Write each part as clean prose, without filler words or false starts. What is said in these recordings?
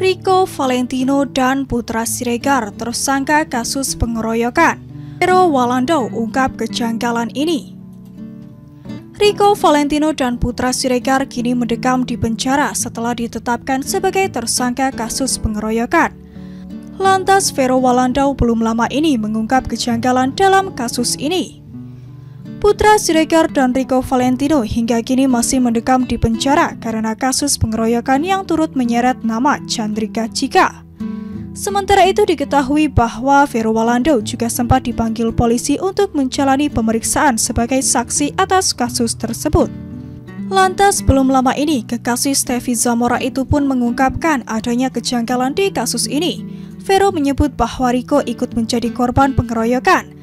Rico Valentino dan Putra Siregar tersangka kasus pengeroyokan. Vero Walando ungkap kejanggalan ini. Rico Valentino dan Putra Siregar kini mendekam di penjara setelah ditetapkan sebagai tersangka kasus pengeroyokan. Lantas Vero Walando belum lama ini mengungkap kejanggalan dalam kasus ini. Putra Siregar dan Rico Valentino hingga kini masih mendekam di penjara karena kasus pengeroyokan yang turut menyeret nama Chandrika Cika. Sementara itu diketahui bahwa Vero Walando juga sempat dipanggil polisi untuk menjalani pemeriksaan sebagai saksi atas kasus tersebut. Lantas belum lama ini kekasih Steffi Zamora itu pun mengungkapkan adanya kejanggalan di kasus ini. Vero menyebut bahwa Rico ikut menjadi korban pengeroyokan.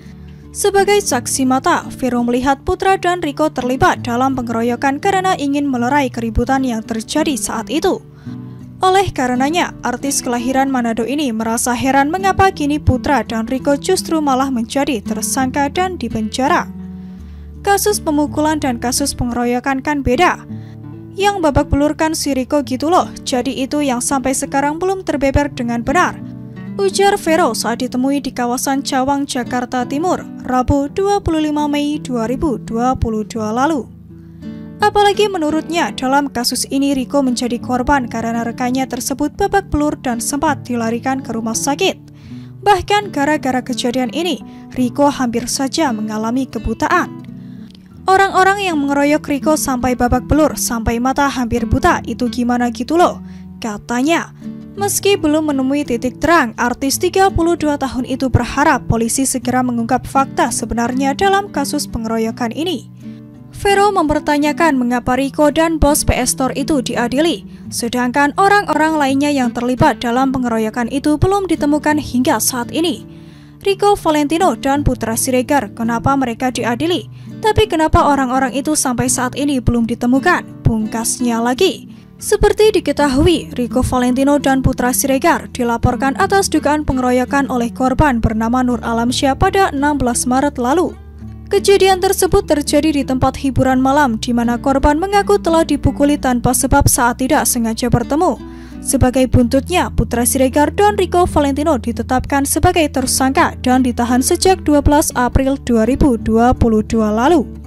Sebagai saksi mata, Vero melihat Putra dan Rico terlibat dalam pengeroyokan karena ingin melerai keributan yang terjadi saat itu. Oleh karenanya, artis kelahiran Manado ini merasa heran mengapa kini Putra dan Rico justru malah menjadi tersangka dan dipenjara. Kasus pemukulan dan kasus pengeroyokan kan beda. Yang babak belurkan si Rico gitu loh, jadi itu yang sampai sekarang belum terbeber dengan benar, ujar Vero saat ditemui di kawasan Cawang, Jakarta Timur, Rabu 25 Mei 2022 lalu. Apalagi menurutnya dalam kasus ini Rico menjadi korban karena rekannya tersebut babak belur dan sempat dilarikan ke rumah sakit. Bahkan gara-gara kejadian ini, Rico hampir saja mengalami kebutaan. Orang-orang yang mengeroyok Rico sampai babak belur, sampai mata hampir buta, itu gimana gitu loh, katanya. Meski belum menemui titik terang, artis 32 tahun itu berharap polisi segera mengungkap fakta sebenarnya dalam kasus pengeroyokan ini. Vero mempertanyakan mengapa Rico dan bos PS Store itu diadili, sedangkan orang-orang lainnya yang terlibat dalam pengeroyokan itu belum ditemukan hingga saat ini. Rico Valentino dan Putra Siregar, kenapa mereka diadili? Tapi kenapa orang-orang itu sampai saat ini belum ditemukan? Pungkasnya lagi. Seperti diketahui, Rico Valentino dan Putra Siregar dilaporkan atas dugaan pengeroyokan oleh korban bernama Nur Alamsyah pada 16 Maret lalu. Kejadian tersebut terjadi di tempat hiburan malam di mana korban mengaku telah dipukuli tanpa sebab saat tidak sengaja bertemu. Sebagai buntutnya, Putra Siregar dan Rico Valentino ditetapkan sebagai tersangka dan ditahan sejak 12 April 2022 lalu.